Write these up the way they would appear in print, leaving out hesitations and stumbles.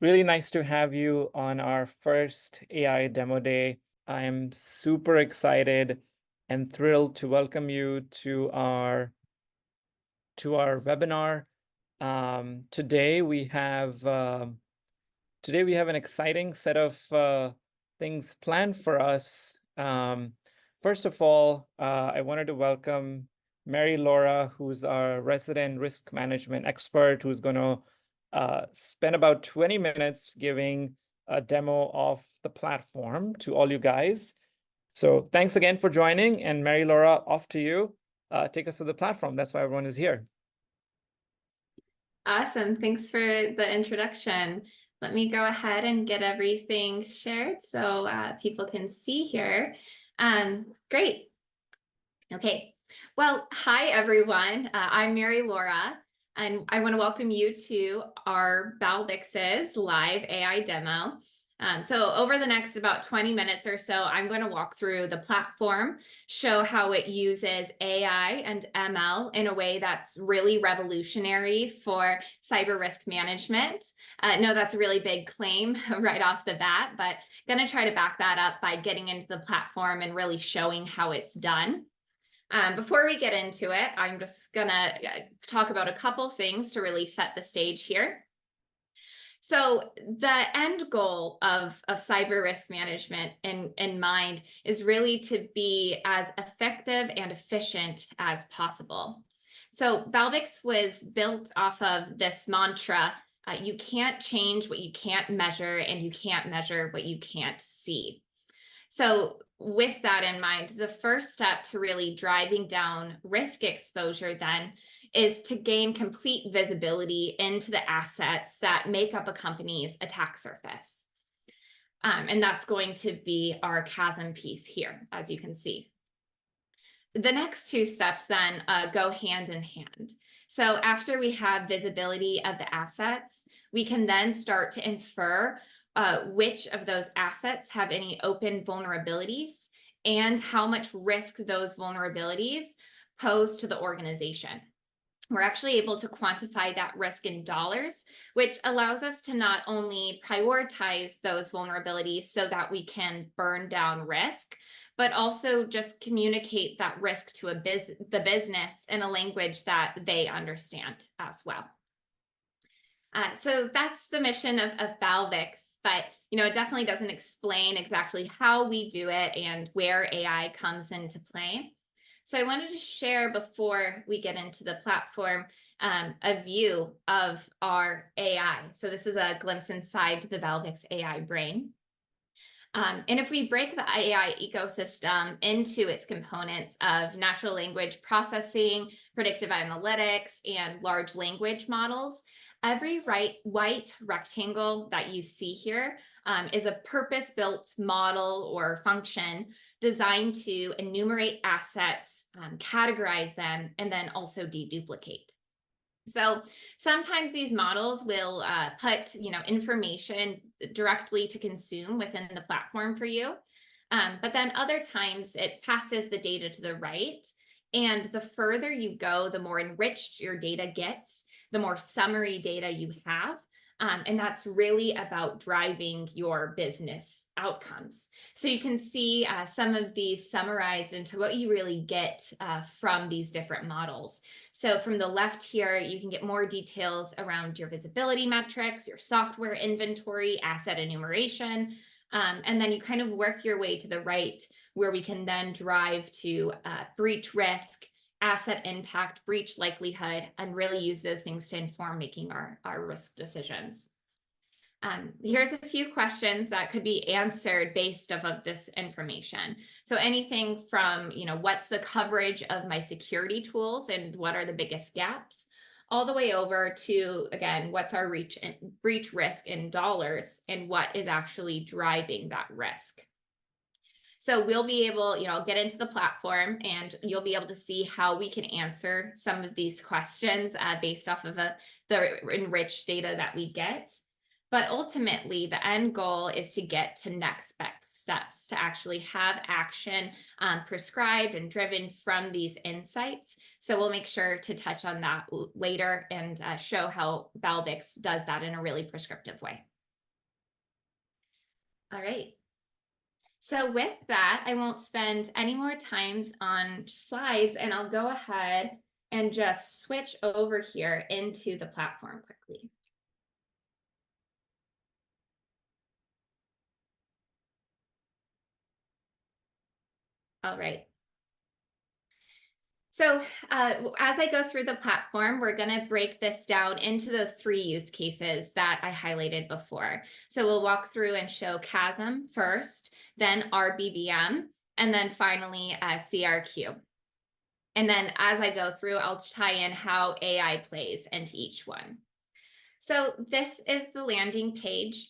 Really nice to have you on our first AI demo day. I am super excited and thrilled to welcome you to our webinar. Today we have an exciting set of things planned for us. First of all, I wanted to welcome Mary Laura, who's our resident risk management expert, who's going to spend about 20 minutes giving a demo of the platform to all you guys. So thanks again for joining, and Mary Laura, off to you. Take us through the platform. That's why everyone is here. Awesome. Thanks for the introduction. Let me go ahead and get everything shared so people can see here. Great. Okay. Well, hi, everyone. I'm Mary Laura, and I want to welcome you to our Balbix's live AI demo. So over the next about 20 minutes or so, I'm going to walk through the platform, show how it uses AI and ML in a way that's really revolutionary for cyber risk management. No, that's a really big claim right off the bat, but I'm going to try to back that up by getting into the platform and really showing how it's done. Before we get into it, I'm just going to talk about a couple things to really set the stage here. So the end goal of cyber risk management in mind is really to be as effective and efficient as possible. So Balbix was built off of this mantra, you can't change what you can't measure, and you can't measure what you can't see. So with that in mind, the first step to really driving down risk exposure then is to gain complete visibility into the assets that make up a company's attack surface. And that's going to be our chasm piece here, as you can see. The next two steps then go hand in hand. So after we have visibility of the assets, we can then start to infer which of those assets have any open vulnerabilities and how much risk those vulnerabilities pose to the organization. We're actually able to quantify that risk in dollars, which allows us to not only prioritize those vulnerabilities so that we can burn down risk, but also just communicate that risk to the business in a language that they understand as well. So that's the mission of Balbix, but it definitely doesn't explain exactly how we do it and where AI comes into play. So I wanted to share before we get into the platform a view of our AI. So this is a glimpse inside the Balbix AI brain. And if we break the AI ecosystem into its components of natural language processing, predictive analytics, and large language models, every white rectangle that you see here is a purpose-built model or function designed to enumerate assets, categorize them, and then also deduplicate. So sometimes these models will put information directly to consume within the platform for you, but then other times it passes the data to the right. And the further you go, the more enriched your data gets, the more summary data you have. And that's really about driving your business outcomes. So you can see some of these summarized into what you really get from these different models. So from the left here, you can get more details around your visibility metrics, your software inventory, asset enumeration, and then you kind of work your way to the right, where we can then drive to breach risk, asset impact, breach likelihood, and really use those things to inform making our risk decisions. Here's a few questions that could be answered based off of this information. So anything from, what's the coverage of my security tools and what are the biggest gaps, all the way over to, again, what's our breach risk in dollars and what is actually driving that risk. So we'll be able, get into the platform and you'll be able to see how we can answer some of these questions based off of the enriched data that we get. But ultimately, the end goal is to get to next best steps, to actually have action prescribed and driven from these insights. So we'll make sure to touch on that later and show how Balbix does that in a really prescriptive way. All right. So with that, I won't spend any more time on slides, and I'll go ahead and just switch over here into the platform quickly. All right. So as I go through the platform, we're going to break this down into those 3 use cases that I highlighted before. So we'll walk through and show CASM first, then RBVM, and then finally CRQ. And then as I go through, I'll tie in how AI plays into each one. So this is the landing page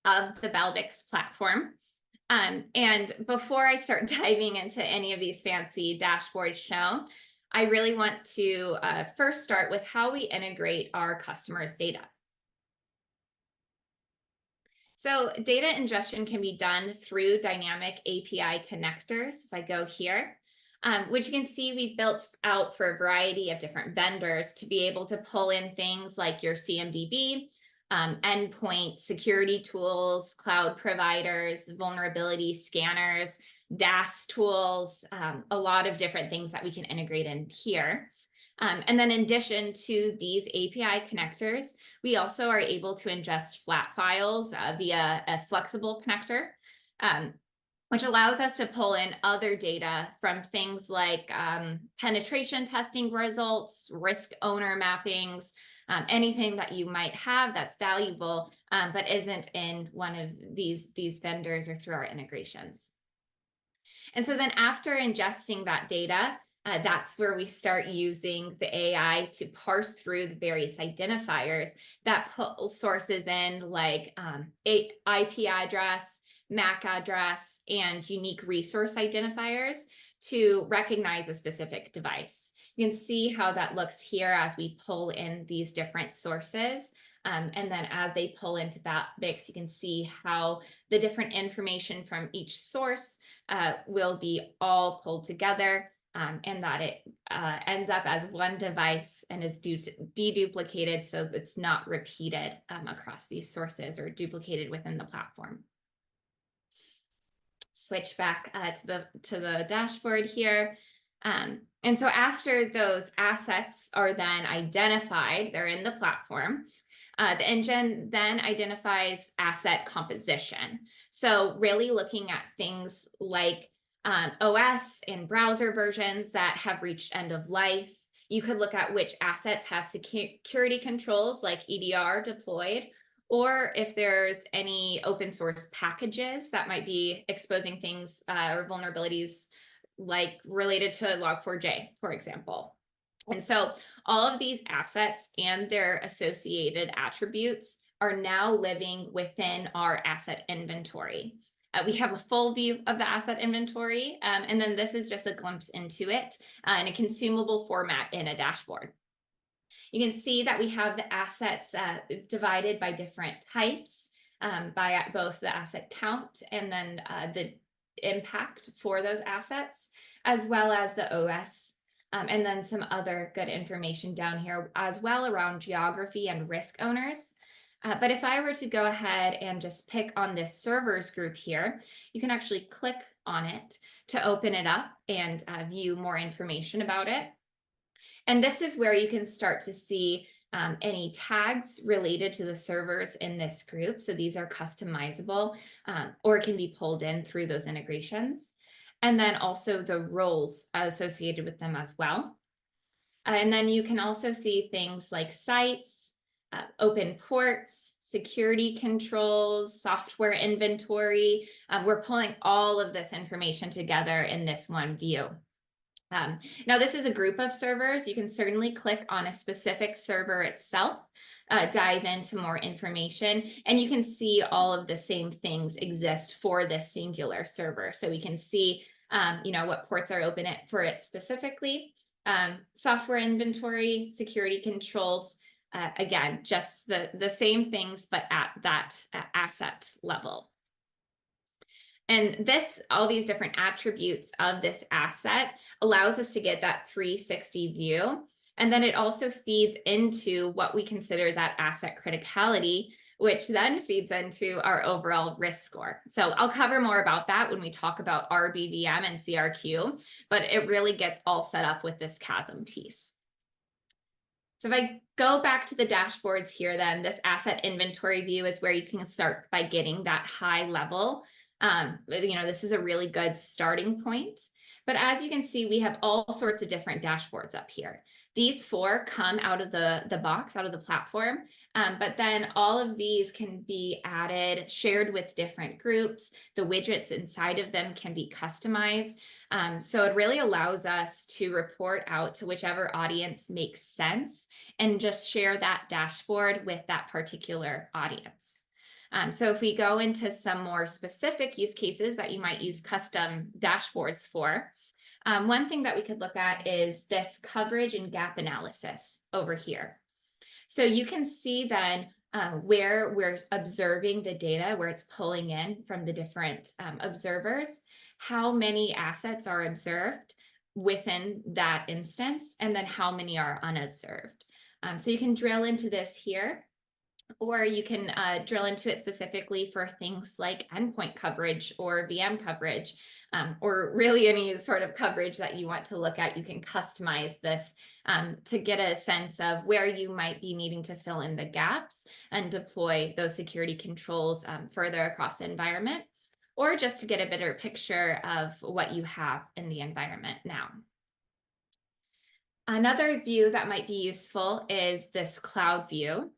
of the Balbix platform. And before I start diving into any of these fancy dashboards shown, I really want to first start with how we integrate our customers' data. So data ingestion can be done through dynamic API connectors. If I go here, which you can see we've built out for a variety of different vendors to be able to pull in things like your CMDB, endpoint security tools, cloud providers, vulnerability scanners, DAS tools, a lot of different things that we can integrate in here. And then in addition to these API connectors, we also are able to ingest flat files via a flexible connector, which allows us to pull in other data from things like penetration testing results, risk owner mappings, anything that you might have that's valuable, but isn't in one of these vendors or through our integrations. And so then after ingesting that data, that's where we start using the AI to parse through the various identifiers that pull sources in like IP address, MAC address, and unique resource identifiers to recognize a specific device. You can see how that looks here as we pull in these different sources. And then as they pull into Balbix, you can see how the different information from each source will be all pulled together, and that it ends up as one device and is deduplicated so it's not repeated across these sources or duplicated within the platform. Switch back to the dashboard here. And so after those assets are then identified, they're in the platform, the engine then identifies asset composition. So really looking at things like OS and browser versions that have reached end of life. You could look at which assets have security controls like EDR deployed, or if there's any open source packages that might be exposing things or vulnerabilities like related to Log4j, for example. And so all of these assets and their associated attributes are now living within our asset inventory. We have a full view of the asset inventory, and then this is just a glimpse into it in a consumable format in a dashboard. You can see that we have the assets divided by different types, by both the asset count and then the impact for those assets, as well as the OS, and then some other good information down here as well around geography and risk owners. But if I were to go ahead and just pick on this servers group here, you can actually click on it to open it up and view more information about it. And this is where you can start to see any tags related to the servers in this group. So these are customizable or can be pulled in through those integrations. And then also the roles associated with them as well. And then you can also see things like sites, open ports, security controls, software inventory. We're pulling all of this information together in this one view. Now, this is a group of servers. You can certainly click on a specific server itself, dive into more information, and you can see all of the same things exist for this singular server. So we can see, what ports are open for it specifically, software inventory, security controls, again, just the same things, but at that asset level. And all these different attributes of this asset allows us to get that 360 view. And then it also feeds into what we consider that asset criticality, which then feeds into our overall risk score. So I'll cover more about that when we talk about RBVM and CRQ, but it really gets all set up with this CHASM piece. So if I go back to the dashboards here, then this asset inventory view is where you can start by getting that high level. This is a really good starting point. But as you can see, we have all sorts of different dashboards up here. These 4 come out of the box, out of the platform. But then all of these can be added, shared with different groups. The widgets inside of them can be customized. So it really allows us to report out to whichever audience makes sense and just share that dashboard with that particular audience. So if we go into some more specific use cases that you might use custom dashboards for, one thing that we could look at is this coverage and gap analysis over here. So you can see then where we're observing the data, where it's pulling in from the different observers, how many assets are observed within that instance, and then how many are unobserved. So you can drill into this here, or you can drill into it specifically for things like endpoint coverage or VM coverage, or really any sort of coverage that you want to look at. You can customize this to get a sense of where you might be needing to fill in the gaps and deploy those security controls further across the environment, or just to get a better picture of what you have in the environment now. Another view that might be useful is this cloud view.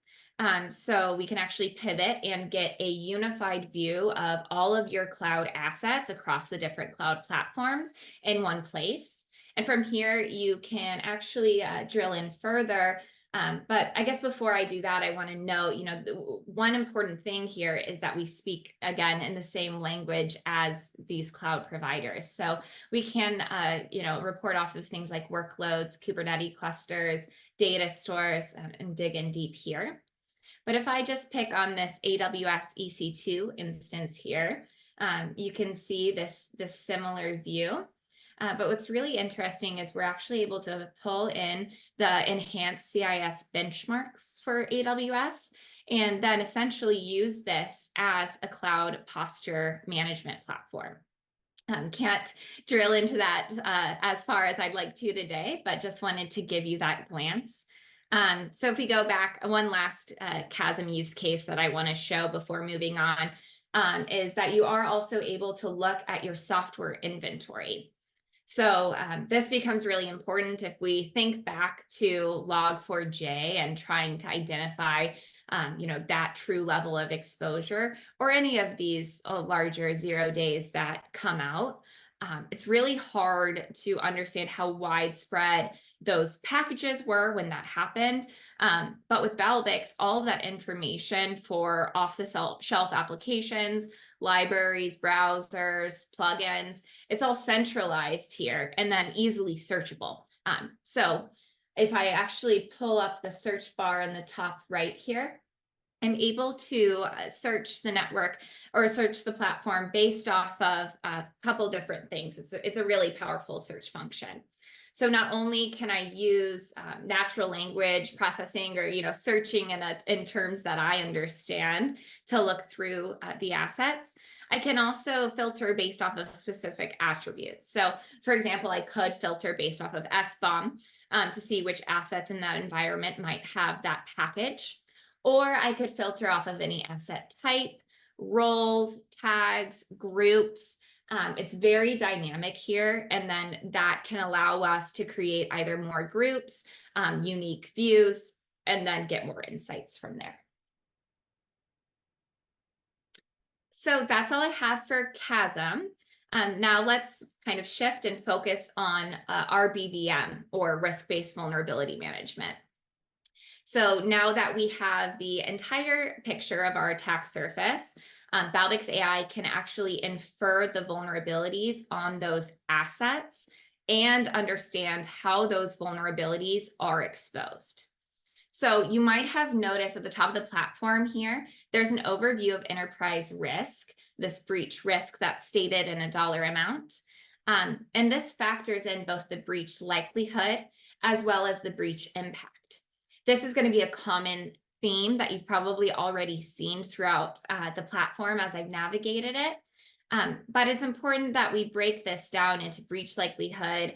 So we can actually pivot and get a unified view of all of your cloud assets across the different cloud platforms in one place. And from here, you can actually drill in further. But I guess before I do that, I want to note, one important thing here is that we speak, again, in the same language as these cloud providers. So we can, report off of things like workloads, Kubernetes clusters, data stores, and dig in deep here. But if I just pick on this AWS EC2 instance here, you can see this similar view. But what's really interesting is we're actually able to pull in the enhanced CIS benchmarks for AWS, and then essentially use this as a cloud posture management platform. Can't drill into that as far as I'd like to today, but just wanted to give you that glance. So if we go back, one last CHASM use case that I want to show before moving on is that you are also able to look at your software inventory. So this becomes really important if we think back to Log4j and trying to identify that true level of exposure, or any of these larger 0 days that come out. It's really hard to understand how widespread those packages were when that happened. But with Balbix, all of that information for off-the-shelf applications, libraries, browsers, plugins, it's all centralized here and then easily searchable. So if I actually pull up the search bar in the top right here, I'm able to search the network or search the platform based off of a couple different things. It's a really powerful search function. So not only can I use natural language processing or searching in terms that I understand to look through the assets, I can also filter based off of specific attributes. So for example, I could filter based off of SBOM to see which assets in that environment might have that package. Or I could filter off of any asset type, roles, tags, groups. It's very dynamic here, and then that can allow us to create either more groups, unique views, and then get more insights from there. So that's all I have for CHASM. Now let's kind of shift and focus on RBVM, or risk-based vulnerability management. So now that we have the entire picture of our attack surface, Balbix AI can actually infer the vulnerabilities on those assets and understand how those vulnerabilities are exposed. So you might have noticed at the top of the platform here, there's an overview of enterprise risk, this breach risk that's stated in a dollar amount. And this factors in both the breach likelihood as well as the breach impact. This is going to be a common theme that you've probably already seen throughout the platform as I've navigated it. But it's important that we break this down into breach likelihood,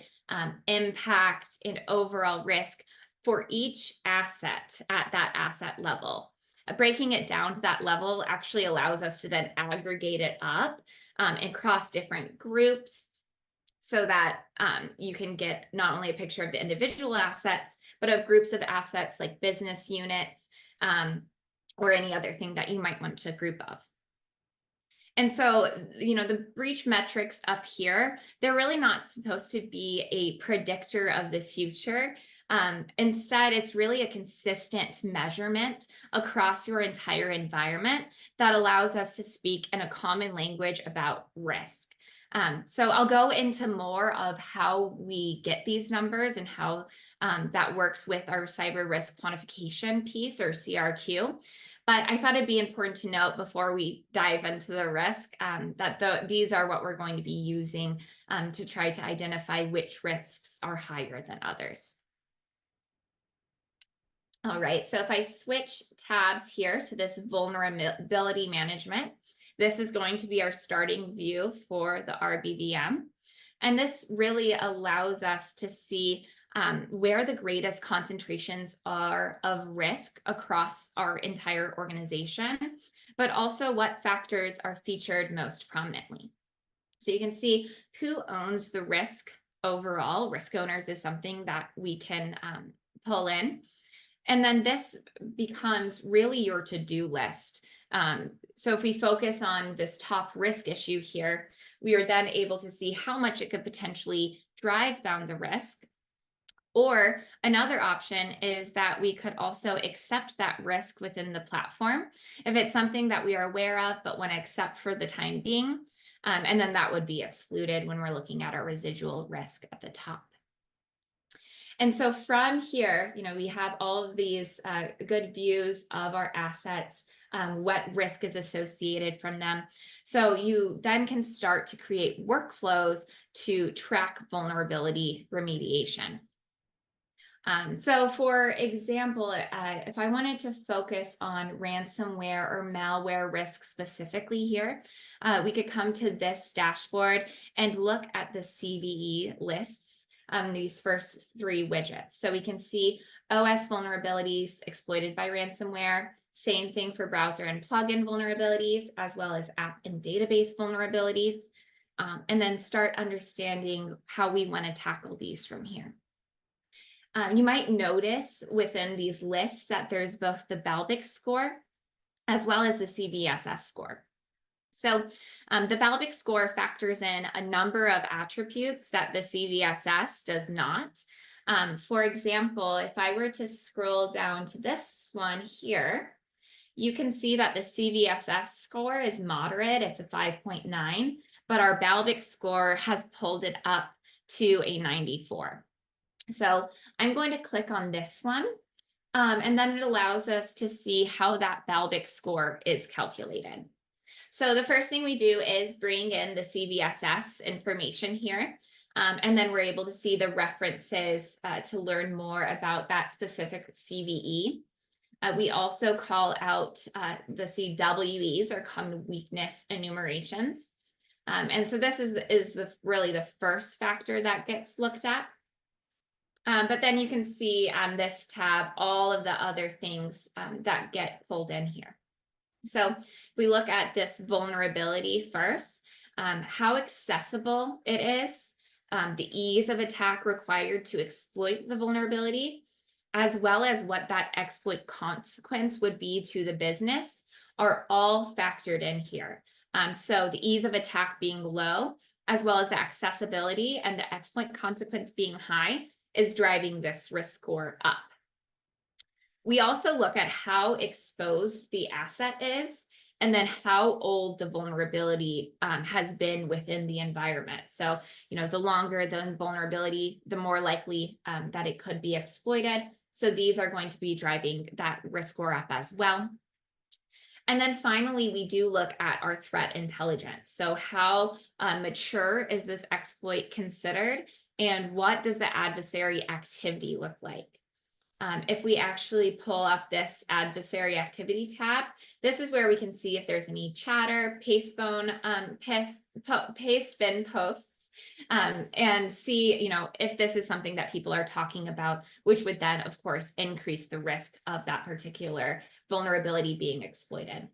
impact, and overall risk for each asset at that asset level. Breaking it down to that level actually allows us to then aggregate it up across different groups, so that you can get not only a picture of the individual assets, but of groups of assets like business units or any other thing that you might want to group of. And so, the breach metrics up here, they're really not supposed to be a predictor of the future. Instead, it's really a consistent measurement across your entire environment that allows us to speak in a common language about risk. So I'll go into more of how we get these numbers and how that works with our cyber risk quantification piece, or CRQ. But I thought it'd be important to note before we dive into the risk that these are what we're going to be using to try to identify which risks are higher than others. All right, so if I switch tabs here to this vulnerability management, this is going to be our starting view for the RBVM. And this really allows us to see where the greatest concentrations are of risk across our entire organization, but also what factors are featured most prominently. So you can see who owns the risk overall. Risk owners is something that we can pull in. And then this becomes really your to-do list. So if we focus on this top risk issue here, we are then able to see how much it could potentially drive down the risk. Or another option is that we could also accept that risk within the platform if it's something that we are aware of but want to accept for the time being. And then that would be excluded when we're looking at our residual risk at the top. And so from here, we have all of these good views of our assets, what risk is associated from them. So you then can start to create workflows to track vulnerability remediation. So for example, if I wanted to focus on ransomware or malware risk specifically here, we could come to this dashboard and look at the CVE lists, these first three widgets. So we can see OS vulnerabilities exploited by ransomware, same thing for browser and plugin vulnerabilities, as well as app and database vulnerabilities, and then start understanding how we want to tackle these from here. You might notice within these lists that there's both the Balbix score as well as the CVSS score. So the Balbix score factors in a number of attributes that the CVSS does not. For example, if I were to scroll down to this one here, you can see that the CVSS score is moderate. It's a 5.9, but our Balbix score has pulled it up to a 94. So I'm going to click on this one, and then it allows us to see how that Balbix score is calculated. So the first thing we do is bring in the CVSS information here, and then we're able to see the references to learn more about that specific CVE. We also call out the CWEs, or common weakness enumerations. And so this is really the first factor that gets looked at. But then you can see on this tab all of the other things that get pulled in here. So if we look at this vulnerability first, how accessible it is, the ease of attack required to exploit the vulnerability, as well as what that exploit consequence would be to the business, are all factored in here. So the ease of attack being low, as well as the accessibility and the exploit consequence being high, is driving this risk score up. We also look at how exposed the asset is, and then how old the vulnerability has been within the environment. So, the longer the vulnerability, the more likely that it could be exploited. So these are going to be driving that risk score up as well. And then finally, we do look at our threat intelligence. So how mature is this exploit considered? And what does the adversary activity look like? If we actually pull up this adversary activity tab, this is where we can see if there's any chatter, pastebin posts, and see, if this is something that people are talking about, which would then, of course, increase the risk of that particular vulnerability being exploited.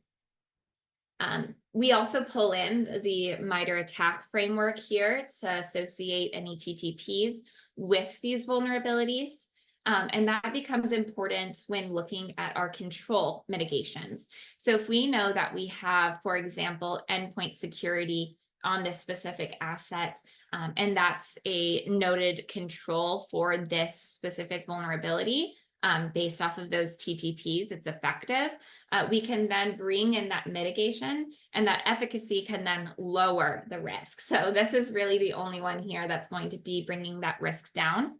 We also pull in the MITRE attack framework here to associate any TTPs with these vulnerabilities. And that becomes important when looking at our control mitigations. So if we know that we have, for example, endpoint security on this specific asset, and that's a noted control for this specific vulnerability, based off of those TTPs, it's effective. We can then bring in that mitigation, and that efficacy can then lower the risk. So this is really the only one here that's going to be bringing that risk down.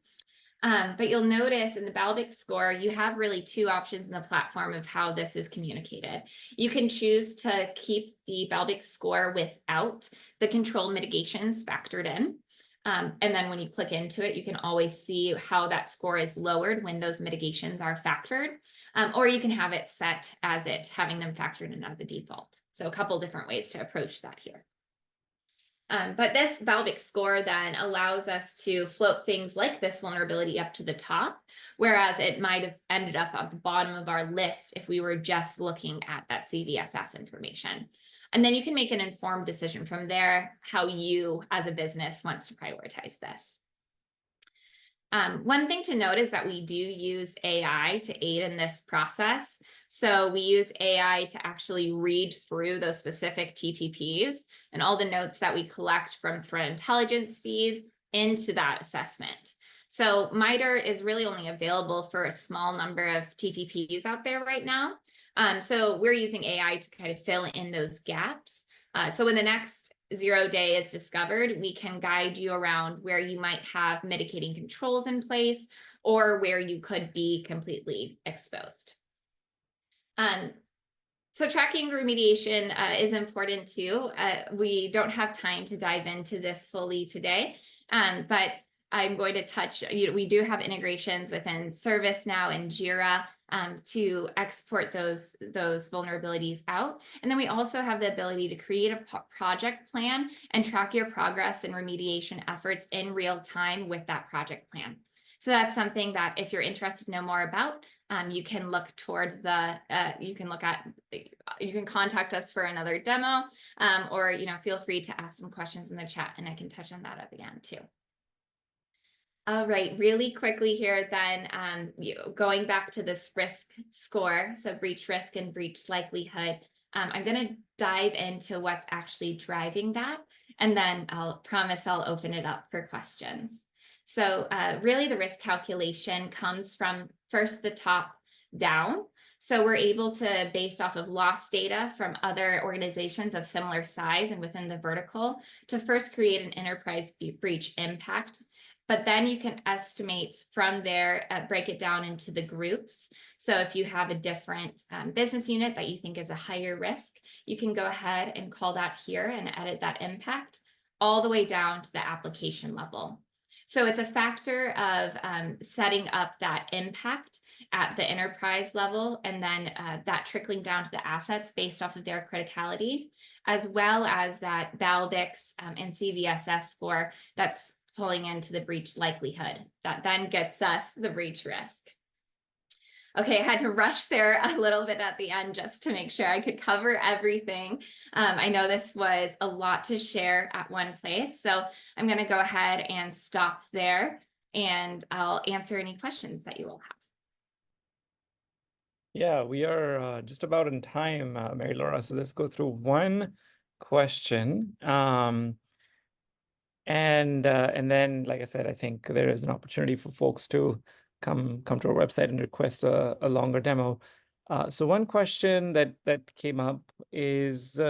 But you'll notice in the Balbix score, you have really two options in the platform of how this is communicated. You can choose to keep the Balbix score without the control mitigations factored in. And then when you click into it, you can always see how that score is lowered when those mitigations are factored. Or you can have it set as having them factored in as a default. So a couple different ways to approach that here. But this Balbix score then allows us to float things like this vulnerability up to the top, whereas it might have ended up at the bottom of our list if we were just looking at that CVSS information. And then you can make an informed decision from there, how you as a business wants to prioritize this. One thing to note is that we do use AI to aid in this process. So we use AI to actually read through those specific TTPs and all the notes that we collect from threat intelligence feed into that assessment. So MITRE is really only available for a small number of TTPs out there right now. So we're using AI to kind of fill in those gaps. So when the next 0 day is discovered, we can guide you around where you might have mitigating controls in place or where you could be completely exposed. So tracking remediation is important too. We don't have time to dive into this fully today, but I'm going to touch, we do have integrations within ServiceNow and Jira to export those vulnerabilities out. And then we also have the ability to create a project plan and track your progress and remediation efforts in real time with that project plan. So that's something that if you're interested to know more about, you can look toward you can contact us for another demo, or feel free to ask some questions in the chat and I can touch on that at the end too. All right, really quickly here then, going back to this risk score, so breach risk and breach likelihood, I'm going to dive into what's actually driving that, and then I'll promise I'll open it up for questions. So really the risk calculation comes from first the top down. So we're able to, based off of loss data from other organizations of similar size and within the vertical, to first create an enterprise breach impact. But then you can estimate from there, break it down into the groups. So if you have a different business unit that you think is a higher risk, you can go ahead and call that here and edit that impact all the way down to the application level. So it's a factor of setting up that impact at the enterprise level, and then that trickling down to the assets based off of their criticality, as well as that Balbix and CVSS score that's pulling into the breach likelihood. That then gets us the breach risk. Okay, I had to rush there a little bit at the end just to make sure I could cover everything. I know this was a lot to share at one place, so I'm going to go ahead and stop there, and I'll answer any questions that you will have. Yeah, we are just about in time, Mary Laura. So let's go through one question. And then, like I said, I think there is an opportunity for folks to come to our website and request a longer demo. So one question that came up is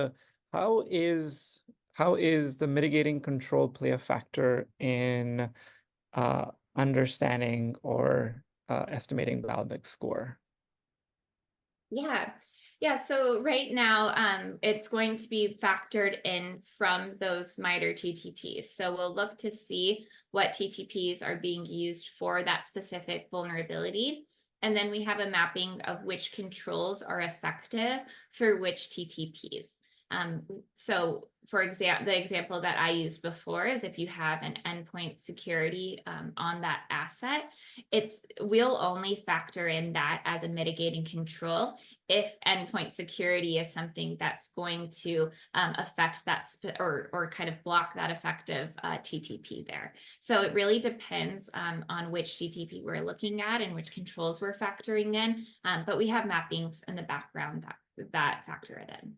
how is the mitigating control play a factor in understanding or estimating Balbix score? Yeah, so right now it's going to be factored in from those MITRE TTPs. So we'll look to see what TTPs are being used for that specific vulnerability. And then we have a mapping of which controls are effective for which TTPs. So for example, the example that I used before is if you have an endpoint security on that asset, we'll only factor in that as a mitigating control if endpoint security is something that's going to affect that or kind of block that effective TTP there. So it really depends on which TTP we're looking at and which controls we're factoring in, but we have mappings in the background that factor it in.